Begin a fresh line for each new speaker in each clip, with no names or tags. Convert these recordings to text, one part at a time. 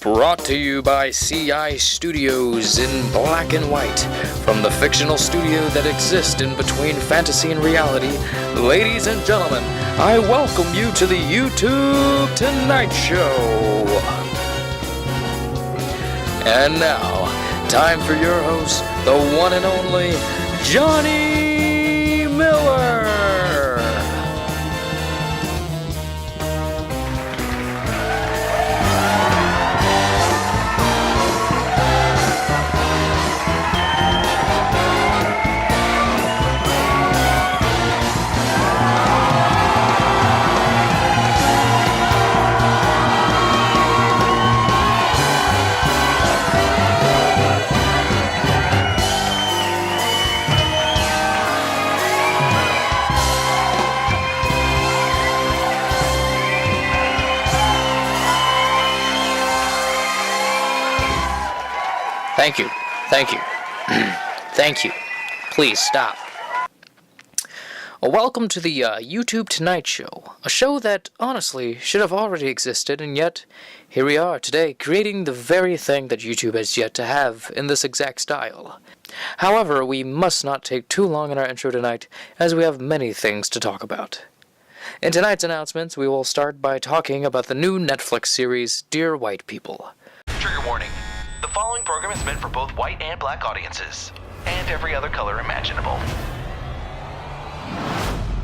Brought to you by CI Studios in black and white, from the fictional studio that exists in between fantasy and reality. Ladies and gentlemen, I welcome you to the YouTube Tonight Show. And now, time for your host, the one and only Johnny Miller. Thank you. Thank you. Please stop. Welcome to the YouTube Tonight Show, a show that, honestly, should have already existed, and yet, here we are today, creating the very thing that YouTube has yet to have in this exact style. However, we must not take too long in our intro tonight, as we have many things to talk about. In tonight's announcements, we will start by talking about the new Netflix series, Dear White People.
Trigger warning. The following program is meant for both white and black audiences, and every other color imaginable.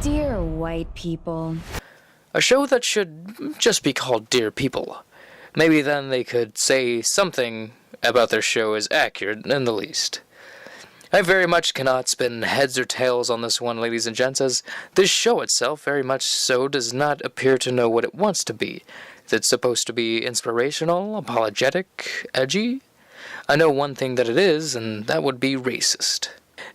Dear White People.
A show that should just be called Dear People. Maybe then they could say something about their show is accurate, in the least. I very much cannot spin heads or tails on this one, ladies and gents, as this show itself very much so does not appear to know what it wants to be. Is it supposed to be inspirational, apologetic, edgy? I know one thing that it is, and that would be racist.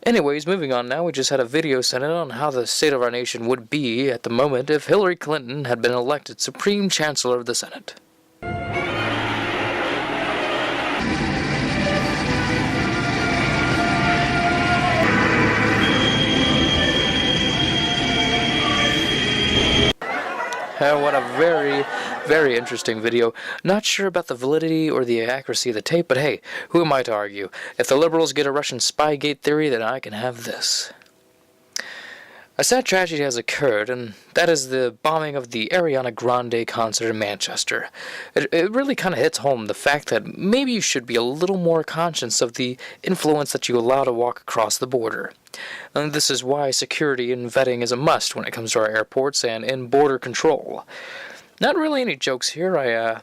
Anyways, moving on now, we just had a video sent in on how the state of our nation would be at the moment if Hillary Clinton had been elected Supreme Chancellor of the Senate. What a very, very interesting video. Not sure about the validity or the accuracy of the tape, but hey, who am I to argue? If the liberals get a Russian Spygate theory, then I can have this. A sad tragedy has occurred, and that is the bombing of the Ariana Grande concert in Manchester. It really kind of hits home the fact that maybe you should be a little more conscious of the influence that you allow to walk across the border. And this is why security and vetting is a must when it comes to our airports and in border control. Not really any jokes here, I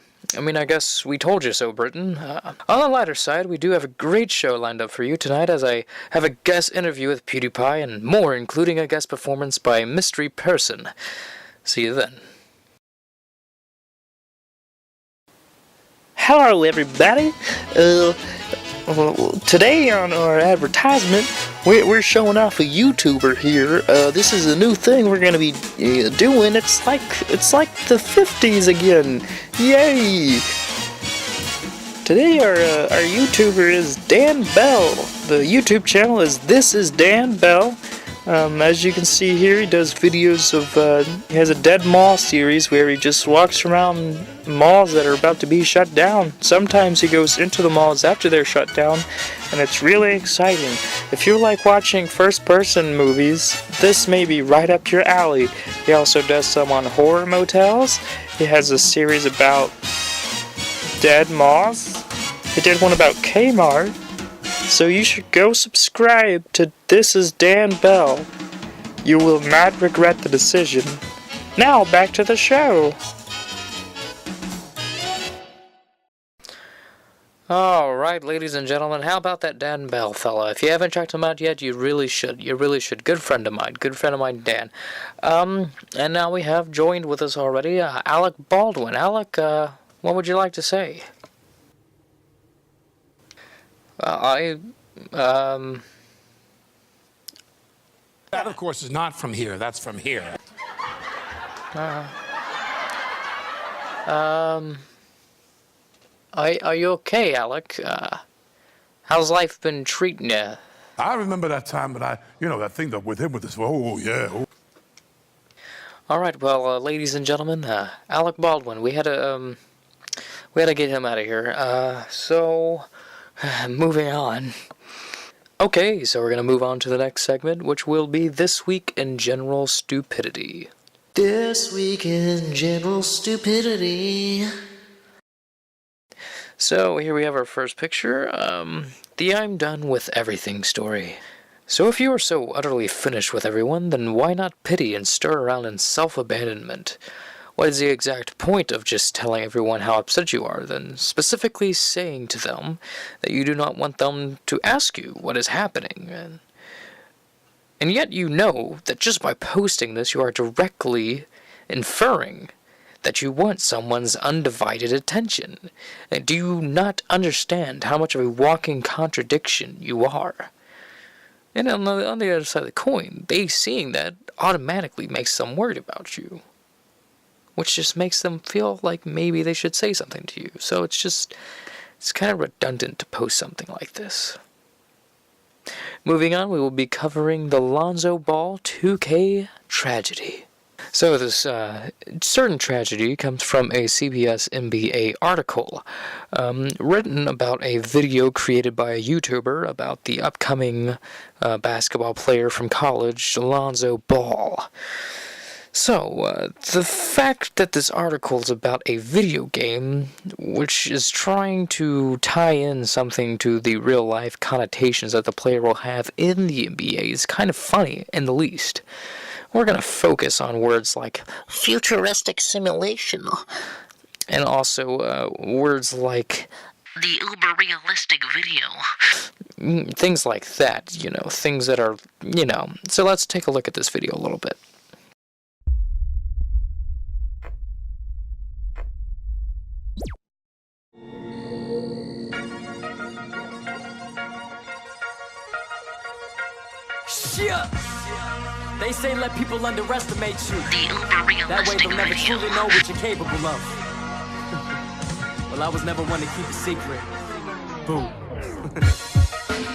guess we told you so, Britain. On the lighter side, we do have a great show lined up for you tonight, as I have a guest interview with PewDiePie and more, including a guest performance by Mystery Person. See you then.
Hello, everybody. Today on our advertisement, we're showing off a YouTuber here. This is a new thing we're gonna be doing. It's like the 50s again. Yay! Today our YouTuber is Dan Bell. The YouTube channel is This Is Dan Bell. As you can see here, he does videos of, he has a Dead Mall series where he just walks around malls that are about to be shut down. Sometimes he goes into the malls after they're shut down, and it's really exciting. If you like watching first-person movies, this may be right up your alley. He also does some on horror motels. He has a series about dead malls. He did one about Kmart. So you should go subscribe to This Is Dan Bell. You will not regret the decision. Now back to the show.
Alright, ladies and gentlemen, how about that Dan Bell fella? If you haven't checked him out yet, you really should. You really should. Good friend of mine, Dan. And now we have joined with us already, Alec Baldwin. Alec, what would you like to say?
That, of course, is not from here. That's from here.
Are you okay, Alec? How's life been treating you?
I remember that time, but that thing that with him with this, oh, yeah. Oh.
All right, well, ladies and gentlemen, Alec Baldwin, we had We gotta get him out of here. Moving on. Okay, so we're gonna move on to the next segment, which will be This Week in General Stupidity.
This week in general stupidity.
So here we have our first picture, the I'm done with everything story. So if you are so utterly finished with everyone, then why not pity and stir around in self-abandonment? What is the exact point of just telling everyone how upset you are, then specifically saying to them that you do not want them to ask you what is happening? And yet you know that just by posting this you are directly inferring that you want someone's undivided attention. Do you not understand how much of a walking contradiction you are? And on the other side of the coin, they seeing that automatically makes them worried about you, which just makes them feel like maybe they should say something to you. So it's kind of redundant to post something like this. Moving on, we will be covering the Lonzo Ball 2K tragedy. So this certain tragedy comes from a CBS NBA article written about a video created by a YouTuber about the upcoming basketball player from college, Lonzo Ball. So, the fact that this article is about a video game, which is trying to tie in something to the real-life connotations that the player will have in the NBA, is kind of funny, in the least. We're going to focus on words like
Futuristic simulation.
and also words like
the uber-realistic video.
things like that, things that are, So let's take a look at this video a little bit.
Shit! They say let people underestimate you.
The
That way
uber-realistic
they'll never
video.
truly know what you're capable of. Well, I was never one to keep a secret. Boom.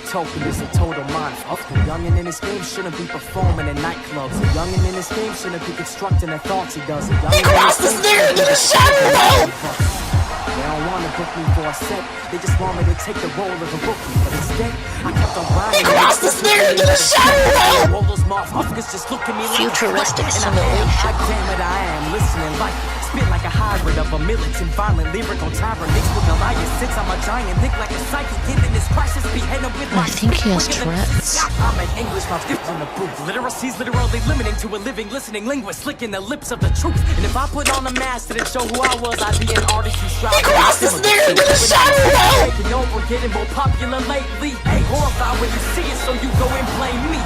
Token is a total monster. The youngin' in this game shouldn't be performing in nightclubs. The youngin' in this game shouldn't be constructing the thoughts he does. He
crosses there into the shadow!
They don't want to book me for a set. They just want me to take the role of a rookie. But instead, I kept on grinding.
Cross the snare into the shadow!
All those motherfuckers just look at me like
Futuristic
and
simulation.
I damn it, I am listening like spit like a hybrid of a militant, violent, lyrical tyrant mixed with Goliath. Since I'm a giant, think like a psychic, giving this crisis, beheading with my
I think he has Tourette's.
I'm an English mouth in the booth. Literacy's literally limiting to a living, listening linguist, licking the lips of the truth. And if I put on a mask to show who I was, I'd be an artist who strives.
Cross the snare into the shadow!
Taking over, getting more popular lately. Hey, horrified when you see it, so you go and blame me.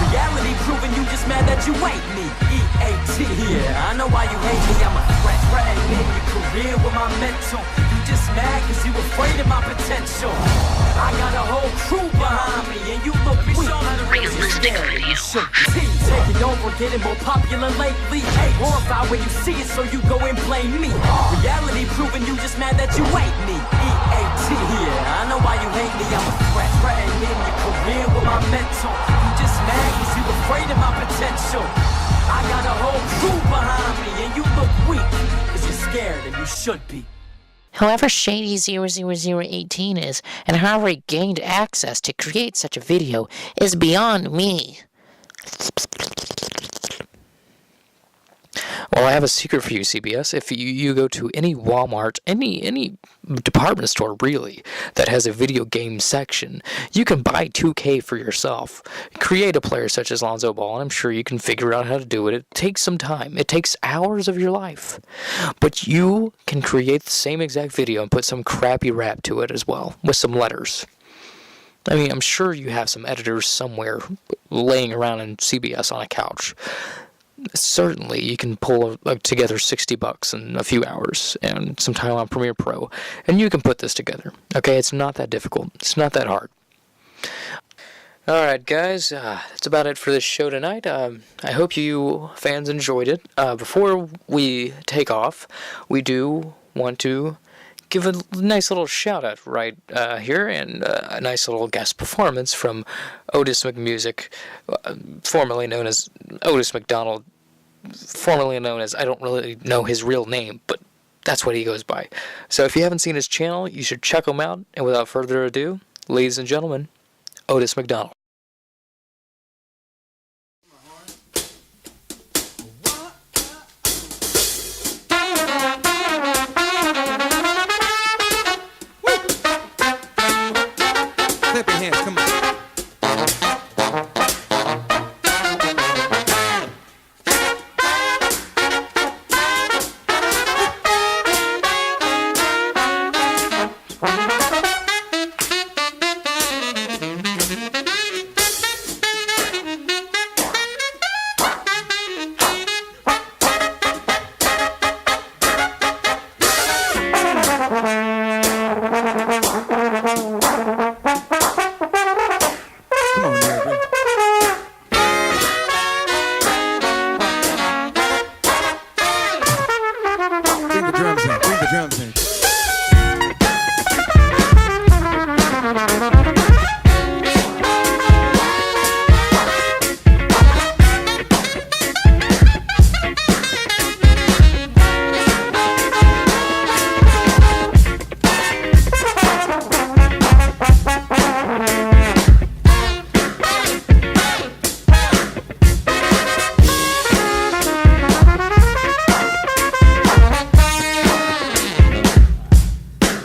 Reality proving you just mad that you ain't me. EAT, yeah, I know why you hate me. I'm a threat, threatening your career with my mental. You just mad cause you afraid of my potential. I got a whole crew behind me, and you look weak.
Realistic video.
Taking over, getting more popular lately. Hey, horrified when you see it, so you go and blame me. Reality proving you just mad that you ain't me. EAT, yeah, I know why you hate me. I'm a threat, threatening your career with my mental. You just mad cause you afraid of my potential. I got a whole crew behind me, and you look weak cause you're scared and you should be.
However shady 00018 is, and however he gained access to create such a video, is beyond me.
Well, I have a secret for you, CBS. If you go to any Walmart, any department store, really, that has a video game section, you can buy 2K for yourself. Create a player such as Lonzo Ball, and I'm sure you can figure out how to do it. It takes some time. It takes hours of your life. But you can create the same exact video and put some crappy rap to it as well, with some letters. I mean, I'm sure you have some editors somewhere laying around in CBS on a couch. Certainly, you can pull together $60 in a few hours and some time on Premiere Pro, and you can put this together. Okay, it's not that difficult. It's not that hard. Alright, guys, that's about it for this show tonight. I hope you fans enjoyed it. Before we take off, we do want to give a nice little shout-out right here, and a nice little guest performance from Otis McMusic, formerly known as Otis McDonald, formerly known as, I don't really know his real name, but That's what he goes by. So if you haven't seen his channel, you should check him out. And without further ado, ladies and gentlemen, Otis McDonald.
Clap your hands, come on. Come on, neighbor. Bring the drums in, bring the drums in.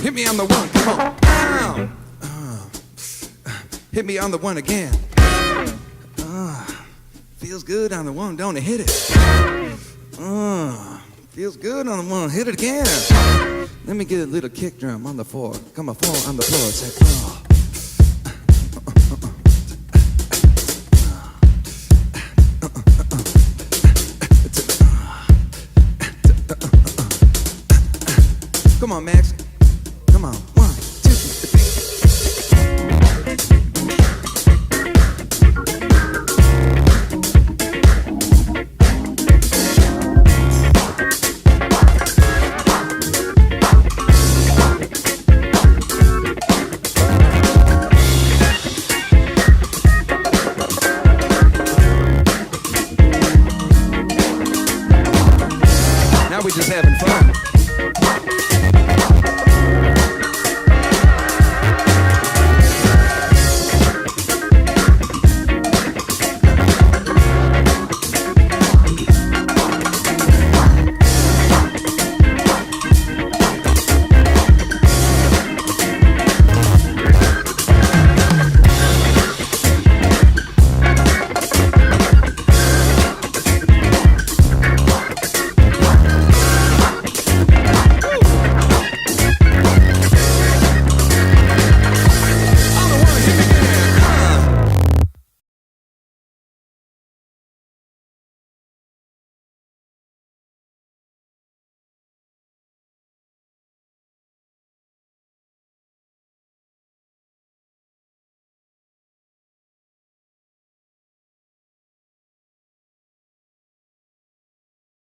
Hit me on the one, come on. Hit me on the one again. Feels good on the one, don't it? Hit it. Feels good on the one, hit it again. Let me get a little kick drum on the floor. Come on, four on the floor. Say, Come on, Max. Come on.